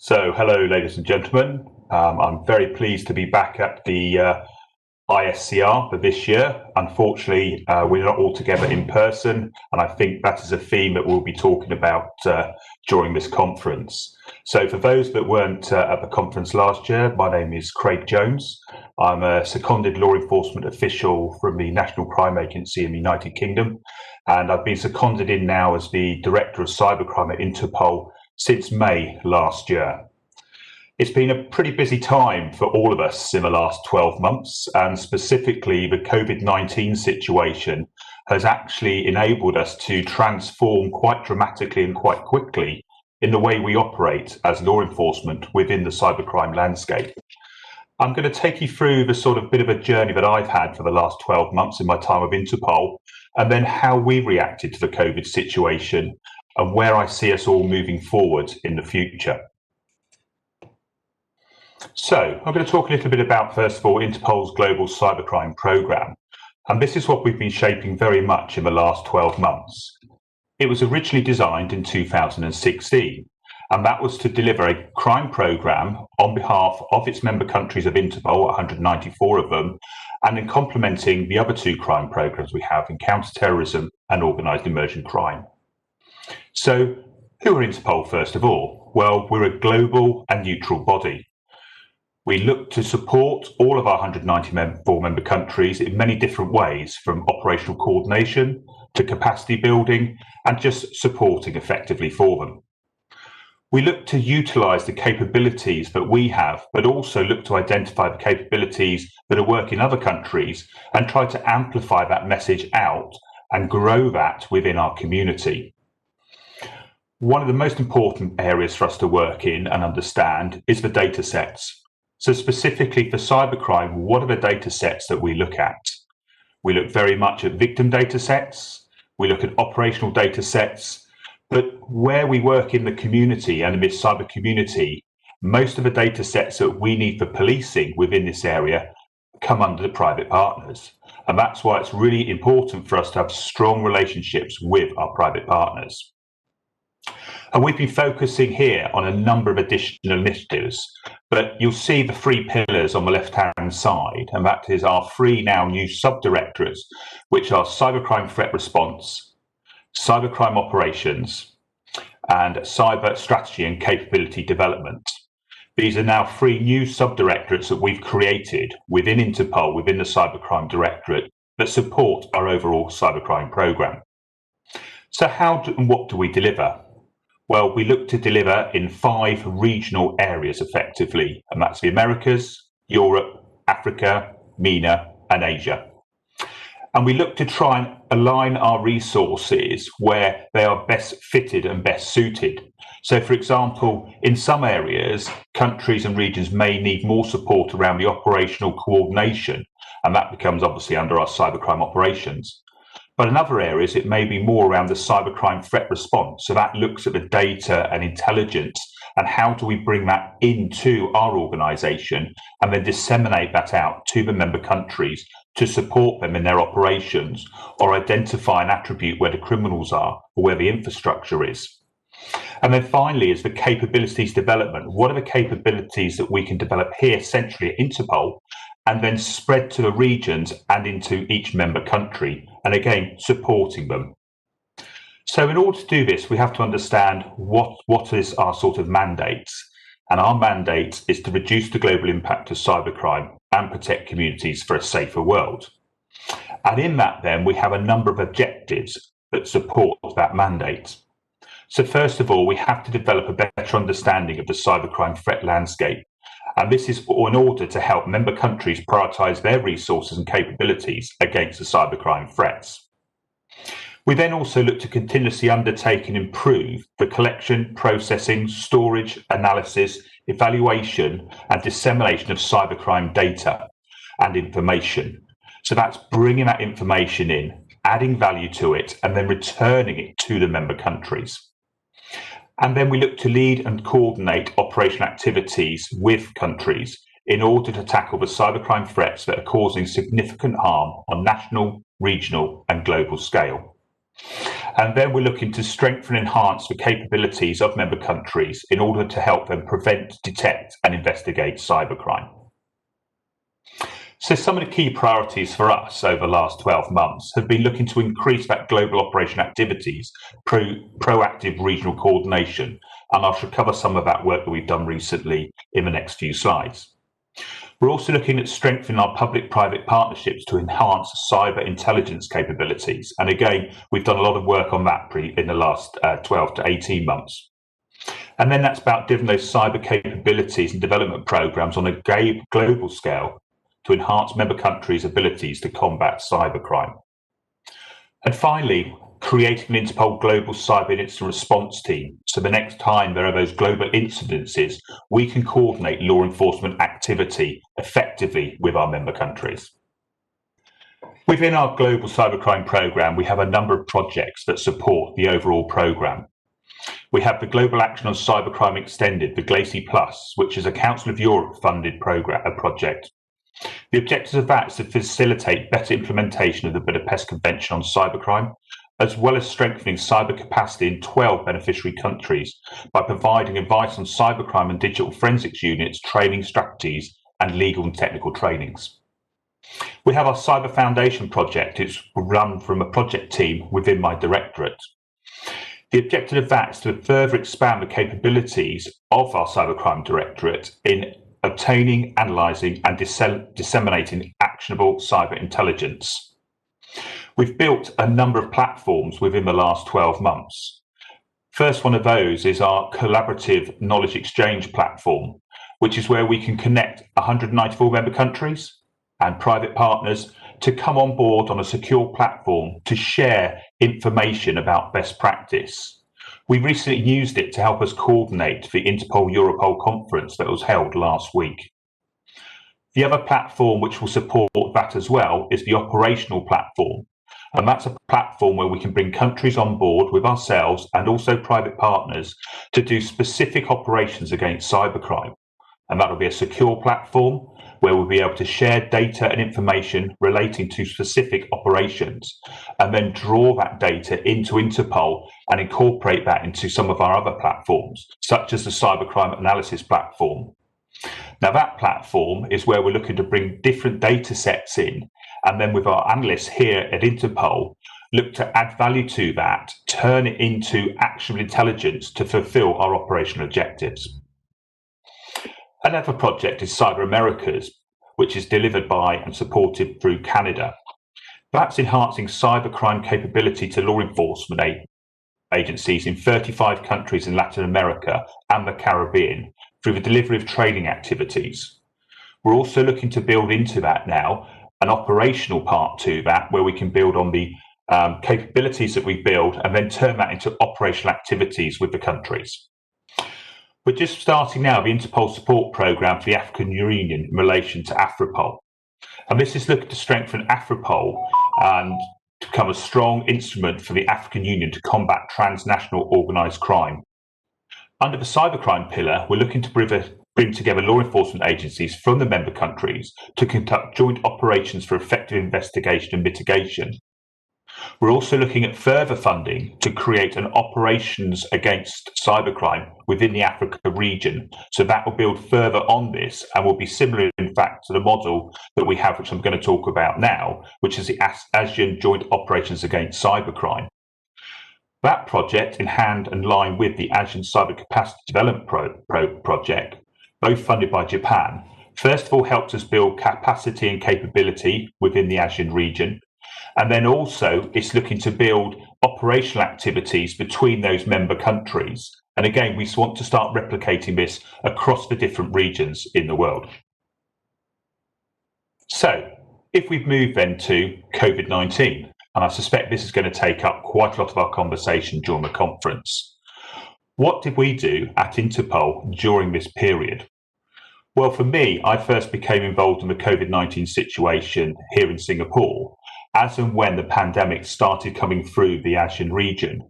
Hello, ladies and gentlemen. I'm very pleased to be back at the Iscr for this year. Unfortunately, we're not all together in person, and I think that is a theme that we'll be talking about during this conference. So for those that weren't at the conference last year, my name is Craig Jones. I'm a seconded law enforcement official from the National Crime Agency in the United Kingdom, and I've been seconded in now as the Director of Cybercrime at Interpol since May last year. It's been a pretty busy time for all of us in the last 12 months, and specifically the COVID-19 situation has actually enabled us to transform quite dramatically and quite quickly in the way we operate as law enforcement within the cybercrime landscape. I'm going to take you through the sort of bit of a journey that I've had for the last 12 months in my time with Interpol, and then how we reacted to the COVID situation and where I see us all moving forward in the future. So I'm going to talk a little bit about, first of all, Interpol's global cybercrime programme. And this is what we've been shaping very much in the last 12 months. It was originally designed in 2016, and that was to deliver a crime programme on behalf of its member countries of Interpol, 194 of them, and in complementing the other two crime programmes we have in counter-terrorism and organised emergent crime. So who are Interpol, first of all? Well, we're a global and neutral body. We look to support all of our 194 member countries in many different ways, from operational coordination to capacity building and just supporting effectively for them. We look to utilise the capabilities that we have, but also look to identify the capabilities that are working in other countries and try to amplify that message out and grow that within our community. One of the most important areas for us to work in and understand is the data sets. So specifically for cybercrime, what are the data sets that we look at? We look very much at victim data sets, we look at operational data sets, but where we work in the community and in this cyber community, most of the data sets that we need for policing within this area come under the private partners. And that's why it's really important for us to have strong relationships with our private partners. And we've been focusing here on a number of additional initiatives, but you'll see the three pillars on the left-hand side, and that is our three now new subdirectorates, which are cybercrime threat response, cybercrime operations, and cyber strategy and capability development. These are now three new subdirectorates that we've created within Interpol, within the Cybercrime Directorate, that support our overall cybercrime programme. So what do we deliver? Well, we look to deliver in 5 regional areas effectively, and that's the Americas, Europe, Africa, MENA, and Asia. And we look to try and align our resources where they are best fitted and best suited. So, for example, in some areas, countries and regions may need more support around the operational coordination, and that becomes obviously under our cybercrime operations. But in other areas, it may be more around the cybercrime threat response. So that looks at the data and intelligence and how do we bring that into our organisation and then disseminate that out to the member countries to support them in their operations or identify an attribute where the criminals are or where the infrastructure is. And then finally is the capabilities development. What are the capabilities that we can develop here centrally at Interpol and then spread to the regions and into each member country, and again, supporting them. So in order to do this, we have to understand what is our sort of mandate. And our mandate is to reduce the global impact of cybercrime and protect communities for a safer world. And in that, then, we have a number of objectives that support that mandate. So first of all, we have to develop a better understanding of the cybercrime threat landscape. And this is in order to help member countries prioritise their resources and capabilities against the cybercrime threats. We then also look to continuously undertake and improve the collection, processing, storage, analysis, evaluation and dissemination of cybercrime data and information. So that's bringing that information in, adding value to it, and then returning it to the member countries. And then we look to lead and coordinate operational activities with countries in order to tackle the cybercrime threats that are causing significant harm on national, regional and global scale. And then we're looking to strengthen and enhance the capabilities of member countries in order to help them prevent, detect and investigate cybercrime. So some of the key priorities for us over the last 12 months have been looking to increase that global operation activities, proactive regional coordination, and I shall cover some of that work that we've done recently in the next few slides. We're also looking at strengthening our public-private partnerships to enhance cyber intelligence capabilities. And again, we've done a lot of work on that in the last 12 to 18 months. And then that's about giving those cyber capabilities and development programs on a global scale to enhance member countries' abilities to combat cybercrime. And finally, creating an Interpol global cyber incident response team. So the next time there are those global incidences, we can coordinate law enforcement activity effectively with our member countries. Within our global cybercrime programme, we have a number of projects that support the overall programme. We have the Global Action on Cybercrime Extended, the GLACY Plus, which is a Council of Europe funded project. The objectives of that is to facilitate better implementation of the Budapest Convention on Cybercrime, as well as strengthening cyber capacity in 12 beneficiary countries by providing advice on cybercrime and digital forensics units, training strategies, and legal and technical trainings. We have our Cyber Foundation project. It's run from a project team within my directorate. The objective of that is to further expand the capabilities of our Cybercrime Directorate in obtaining, analysing, and disseminating actionable cyber intelligence. We've built a number of platforms within the last 12 months. First one of those is our collaborative knowledge exchange platform, which is where we can connect 194 member countries and private partners to come on board on a secure platform to share information about best practice. We recently used it to help us coordinate the Interpol Europol conference that was held last week. The other platform which will support that as well is the operational platform. And that's a platform where we can bring countries on board with ourselves and also private partners to do specific operations against cybercrime. And that will be a secure platform where we'll be able to share data and information relating to specific operations and then draw that data into Interpol and incorporate that into some of our other platforms, such as the cybercrime analysis platform. Now that platform is where we're looking to bring different data sets in, and then with our analysts here at Interpol, look to add value to that, turn it into actionable intelligence to fulfill our operational objectives. Another project is Cyber Americas, which is delivered by and supported through Canada. That's enhancing cybercrime capability to law enforcement agencies in 35 countries in Latin America and the Caribbean through the delivery of training activities. We're also looking to build into that now an operational part to that, where we can build on the capabilities that we build and then turn that into operational activities with the countries. We're just starting now the Interpol support programme for the African Union in relation to Afripol. And this is looking to strengthen Afripol and to become a strong instrument for the African Union to combat transnational organised crime. Under the cybercrime pillar, we're looking to bring together law enforcement agencies from the member countries to conduct joint operations for effective investigation and mitigation. We're also looking at further funding to create an operations against cybercrime within the Africa region. So that will build further on this and will be similar, in fact, to the model that we have, which I'm going to talk about now, which is the ASEAN Joint Operations Against Cybercrime. That project, in hand and line with the ASEAN Cyber Capacity Development project, both funded by Japan, first of all helps us build capacity and capability within the ASEAN region. And then also it's looking to build operational activities between those member countries. And again, we want to start replicating this across the different regions in the world. So if we've moved then to COVID-19, and I suspect this is going to take up quite a lot of our conversation during the conference. What did we do at Interpol during this period? Well, for me, I first became involved in the COVID-19 situation here in Singapore, as and when the pandemic started coming through the ASEAN region.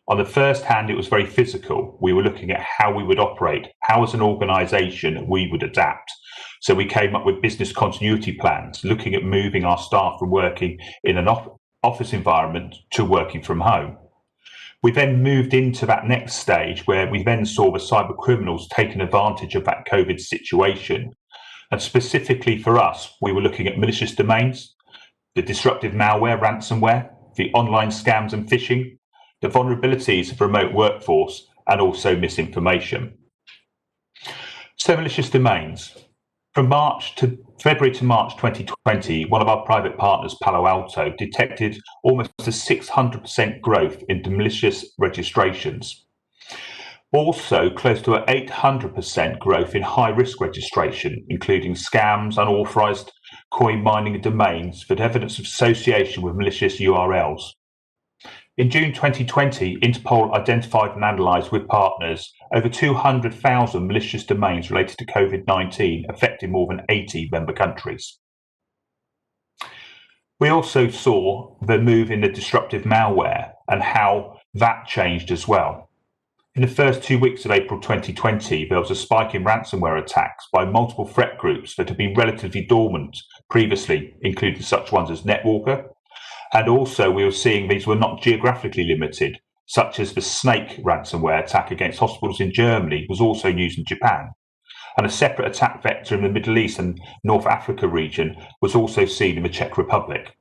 On the first hand, it was very physical. We were looking at how we would operate, how as an organisation we would adapt. So we came up with business continuity plans, looking at moving our staff from working in an office environment to working from home. We then moved into that next stage where we then saw the cyber criminals taking advantage of that COVID situation. And specifically for us, we were looking at malicious domains, the disruptive malware, ransomware, the online scams and phishing, the vulnerabilities of remote workforce, and also misinformation. So malicious domains. From February to March 2020, one of our private partners, Palo Alto, detected almost a 600% growth in malicious registrations. Also, close to an 800% growth in high-risk registration, including scams, unauthorized coin mining domains with evidence of association with malicious URLs. In June 2020, Interpol identified and analysed with partners over 200,000 malicious domains related to COVID-19, affecting more than 80 member countries. We also saw the move in the disruptive malware and how that changed as well. In the first 2 weeks of April 2020, there was a spike in ransomware attacks by multiple threat groups that had been relatively dormant previously, including such ones as Netwalker. And also we were seeing these were not geographically limited, such as the Snake ransomware attack against hospitals in Germany was also used in Japan. And a separate attack vector in the Middle East and North Africa region was also seen in the Czech Republic.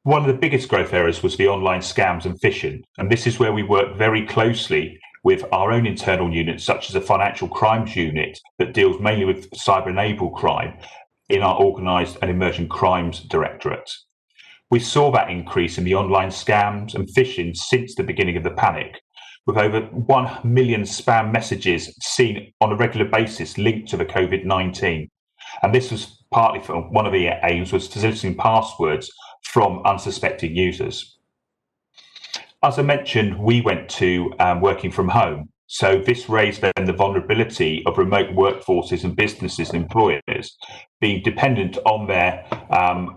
One of the biggest growth areas was the online scams and phishing. And this is where we work very closely with our own internal units, such as the financial crimes unit that deals mainly with cyber-enabled crime in our organised and emerging crimes directorate. We saw that increase in the online scams and phishing since the beginning of the panic, with over 1 million spam messages seen on a regular basis linked to the COVID-19. And this was partly for one of the aims was soliciting passwords from unsuspecting users. As I mentioned, we went to working from home. So this raised then the vulnerability of remote workforces and businesses and employers being dependent on their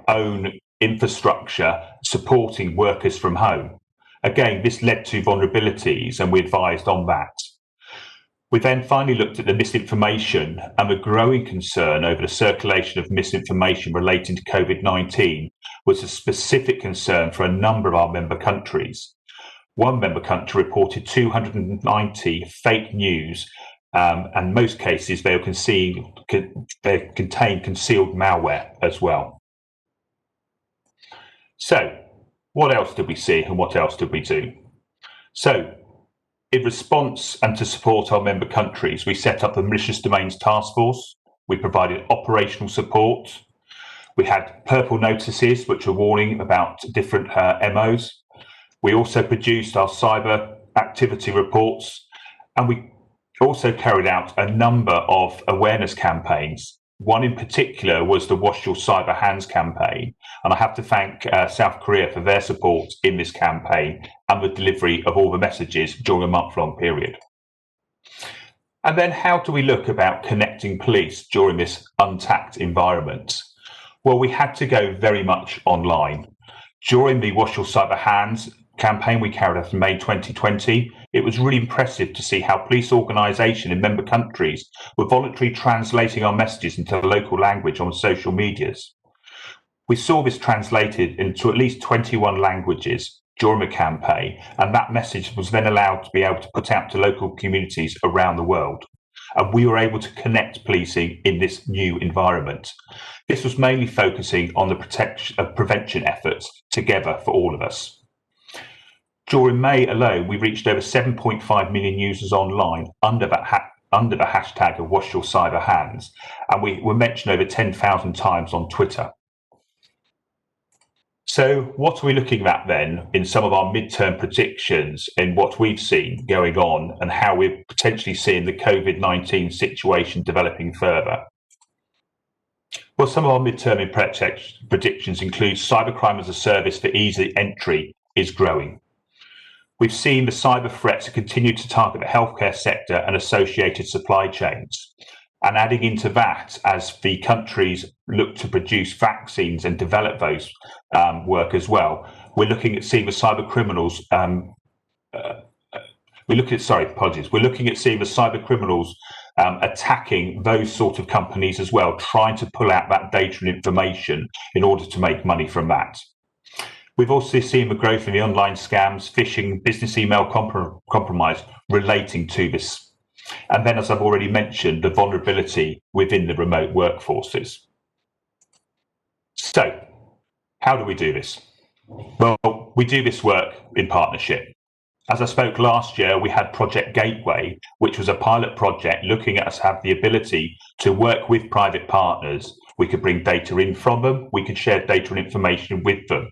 own infrastructure supporting workers from home. Again, this led to vulnerabilities and we advised on that. We then finally looked at the misinformation and the growing concern over the circulation of misinformation relating to COVID-19 was a specific concern for a number of our member countries. One member country reported 290 fake news, and in most cases they contain concealed malware as well. So, what else did we see and what else did we do? So, in response and to support our member countries, we set up a malicious domains task force. We provided operational support. We had purple notices, which were warning about different MOs. We also produced our cyber activity reports, and we also carried out a number of awareness campaigns. One in particular was the Wash Your Cyber Hands campaign, and I have to thank South Korea for their support in this campaign and the delivery of all the messages during a month-long period. And then how do we look about connecting police during this untapped environment? Well, we had to go very much online. During the Wash Your Cyber Hands campaign we carried out in May 2020, it was really impressive to see how police organisation in member countries were voluntarily translating our messages into local language on social medias. We saw this translated into at least 21 languages during the campaign, and that message was then allowed to be able to put out to local communities around the world. And we were able to connect policing in this new environment. This was mainly focusing on the prevention efforts together for all of us. During May alone, we reached over 7.5 million users online under the hashtag of Wash Your Cyber Hands, and we were mentioned over 10,000 times on Twitter. So what are we looking at then in some of our midterm predictions in what we've seen going on and how we're potentially seeing the COVID-19 situation developing further? Well, some of our midterm predictions include cybercrime as a service for easy entry is growing. We've seen the cyber threats continue to target the healthcare sector and associated supply chains. And adding into that, as the countries look to produce vaccines and develop those work as well, we're looking at seeing the cyber criminals. We're looking at seeing the cyber criminals attacking those sort of companies as well, trying to pull out that data and information in order to make money from that. We've also seen the growth in the online scams, phishing, business email compromise relating to this. And then, as I've already mentioned, the vulnerability within the remote workforces. So, how do we do this? Well, we do this work in partnership. As I spoke last year, we had Project Gateway, which was a pilot project looking at us have the ability to work with private partners. We could bring data in from them, we could share data and information with them.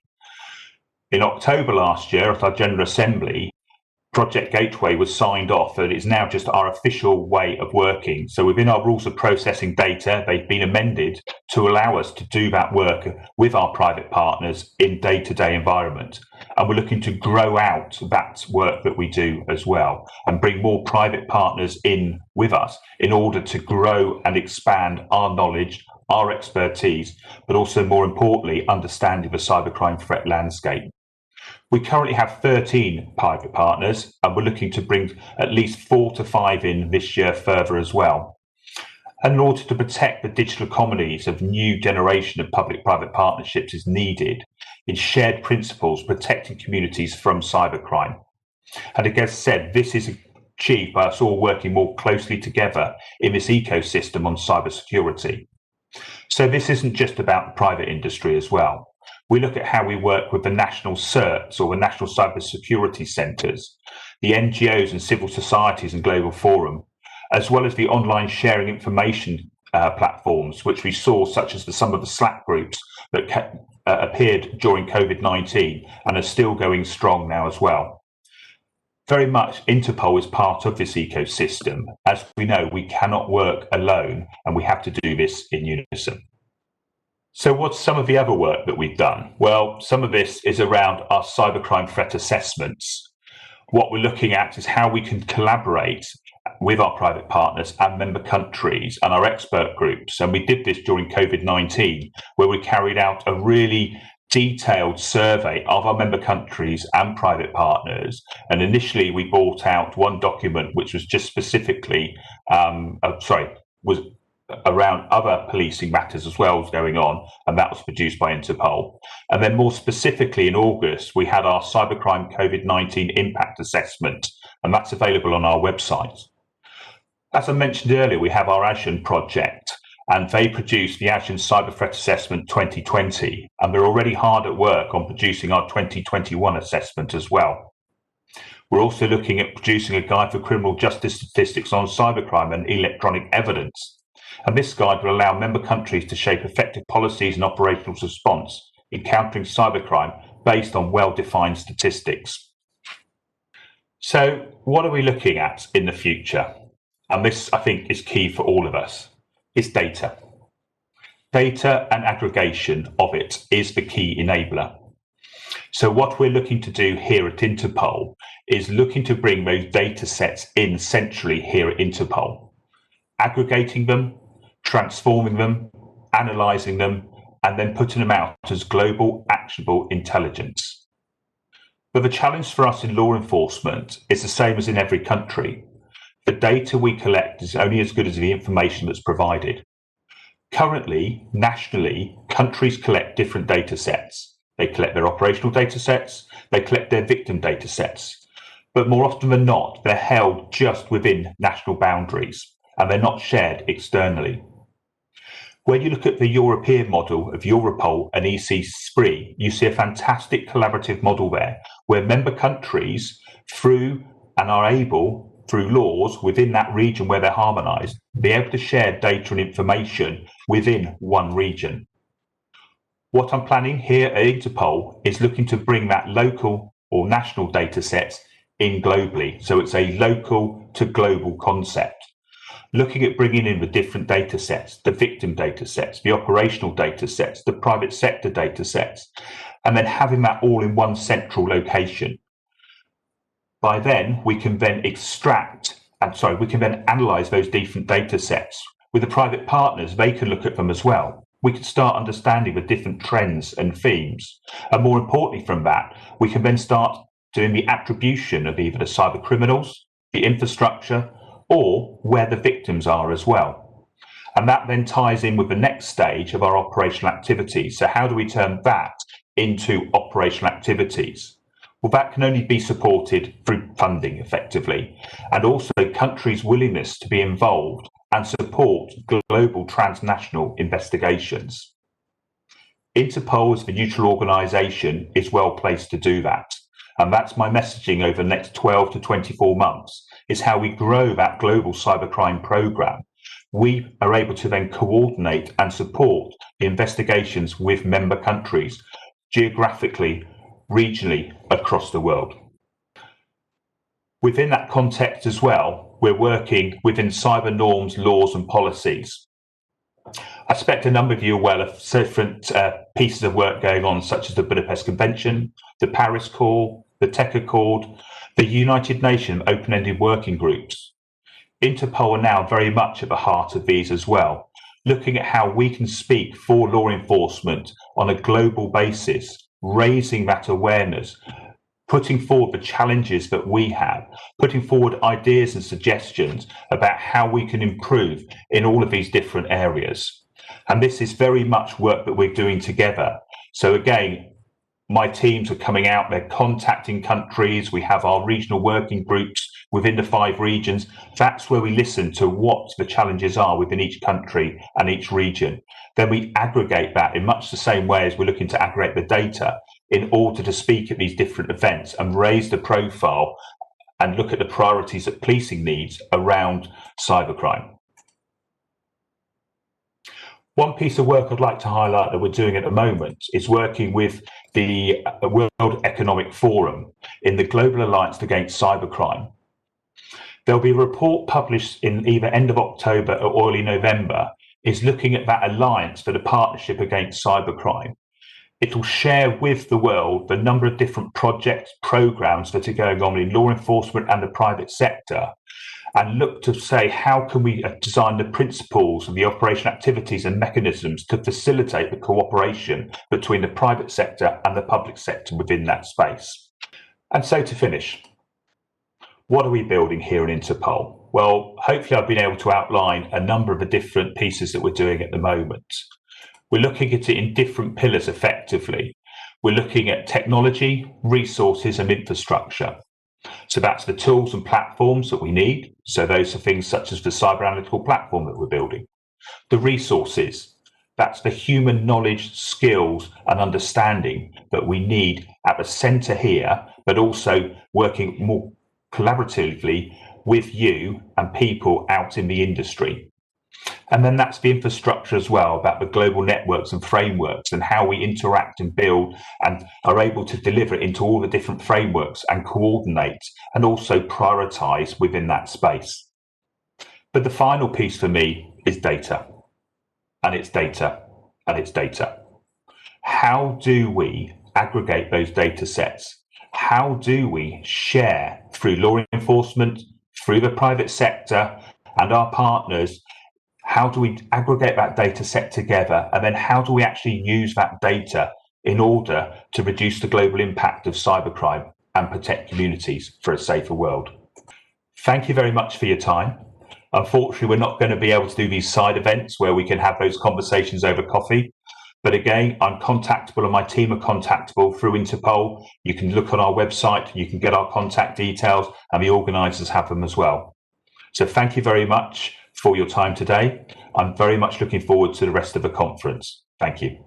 In October last year, at our General Assembly, Project Gateway was signed off, and it's now just our official way of working. So within our rules of processing data, they've been amended to allow us to do that work with our private partners in day-to-day environment. And we're looking to grow out that work that we do as well and bring more private partners in with us in order to grow and expand our knowledge, our expertise, but also more importantly, understanding the cybercrime threat landscape. We currently have 13 private partners, and we're looking to bring at least 4 to 5 in this year further as well. And in order to protect the digital economies of new generation of public-private partnerships is needed in shared principles protecting communities from cybercrime. And as I said, this is achieved by us all working more closely together in this ecosystem on cybersecurity. So this isn't just about the private industry as well. We look at how we work with the national CERTs, or the National Cybersecurity Centres, the NGOs and civil societies and global forum, as well as the online sharing information platforms, which we saw, such as some of the Slack groups that appeared during COVID-19 and are still going strong now as well. Very much Interpol is part of this ecosystem. As we know, we cannot work alone, and we have to do this in unison. So what's some of the other work that we've done? Well, some of this is around our cybercrime threat assessments. What we're looking at is how we can collaborate with our private partners and member countries and our expert groups. And we did this during COVID-19, where we carried out a really detailed survey of our member countries and private partners. And initially we brought out one document which was just specifically, was around other policing matters as well as going on, and that was produced by Interpol. And then more specifically in August, we had our cybercrime COVID-19 impact assessment, and that's available on our website. As I mentioned earlier, we have our ASIAN project, and they produced the ASIAN Cyber Threat Assessment 2020, and they're already hard at work on producing our 2021 assessment as well. We're also looking at producing a guide for criminal justice statistics on cybercrime and electronic evidence. And this guide will allow member countries to shape effective policies and operational response in countering cybercrime based on well-defined statistics. So what are we looking at in the future? And this, I think, is key for all of us. It's data. Data and aggregation of it is the key enabler. So what we're looking to do here at Interpol is looking to bring those data sets in centrally here at Interpol, aggregating them, transforming them, analysing them, and then putting them out as global actionable intelligence. But the challenge for us in law enforcement is the same as in every country. The data we collect is only as good as the information that's provided. Currently, nationally, countries collect different data sets. They collect their operational data sets, they collect their victim data sets, but more often than not, they're held just within national boundaries and they're not shared externally. When you look at the European model of Europol and Iscr, you see a fantastic collaborative model there, where member countries, through and are able, through laws within that region where they're harmonised, be able to share data and information within one region. What I'm planning here at Interpol is looking to bring that local or national data sets in globally. So it's a local to global concept. Looking at bringing in the different data sets, the victim data sets, the operational data sets, the private sector data sets, and then having that all in one central location. By then, we can then analyze those different data sets. With the private partners, they can look at them as well. We can start understanding the different trends and themes. And more importantly from that, we can then start doing the attribution of either the cyber criminals, the infrastructure, or where the victims are as well. And that then ties in with the next stage of our operational activity. So how do we turn that into operational activities, well, that can only be supported through funding effectively, and also countries' willingness to be involved and support global transnational investigations. Interpol, as the neutral organisation, is well placed to do that. And that's my messaging over the next 12 to 24 months, is how we grow that global cybercrime programme. We are able to then coordinate and support the investigations with member countries, geographically, regionally, across the world. Within that context as well, we're working within cyber norms, laws and policies. I expect a number of you are aware of different pieces of work going on, such as the Budapest Convention, the Paris Call, the Tech Accord, the United Nations open-ended working groups. Interpol are now very much at the heart of these as well, looking at how we can speak for law enforcement on a global basis, raising that awareness, putting forward the challenges that we have, putting forward ideas and suggestions about how we can improve in all of these different areas. And this is very much work that we're doing together. So again, my teams are coming out, they're contacting countries, we have our regional working groups within the 5 regions. That's where we listen to what the challenges are within each country and each region. Then we aggregate that in much the same way as we're looking to aggregate the data in order to speak at these different events and raise the profile and look at the priorities that policing needs around cybercrime. One piece of work I'd like to highlight that we're doing at the moment is working with the World Economic Forum in the Global Alliance Against Cybercrime. There'll be a report published in either end of October or early November, is looking at that alliance for the partnership against cybercrime. It will share with the world the number of different projects, programs that are going on in law enforcement and the private sector, and look to say how can we design the principles and the operational activities and mechanisms to facilitate the cooperation between the private sector and the public sector within that space. And so to finish, what are we building here in Interpol? Well, hopefully I've been able to outline a number of the different pieces that we're doing at the moment. We're looking at it in different pillars effectively. We're looking at technology, resources and infrastructure. So that's the tools and platforms that we need. So those are things such as the cyber analytical platform that we're building. The resources, that's the human knowledge, skills and understanding that we need at the centre here, but also working more collaboratively with you and people out in the industry. And then that's the infrastructure as well, about the global networks and frameworks and how we interact and build and are able to deliver it into all the different frameworks and coordinate and also prioritize within that space. But the final piece for me is data, and it's data, and it's data. How do we aggregate those data sets? How do we share through law enforcement, through the private sector and our partners? How do we aggregate that data set together? And then how do we actually use that data in order to reduce the global impact of cybercrime and protect communities for a safer world? Thank you very much for your time. Unfortunately, we're not going to be able to do these side events where we can have those conversations over coffee. But again, I'm contactable and my team are contactable through Interpol. You can look on our website, you can get our contact details, and the organisers have them as well. So thank you very much for your time today. I'm very much looking forward to the rest of the conference. Thank you.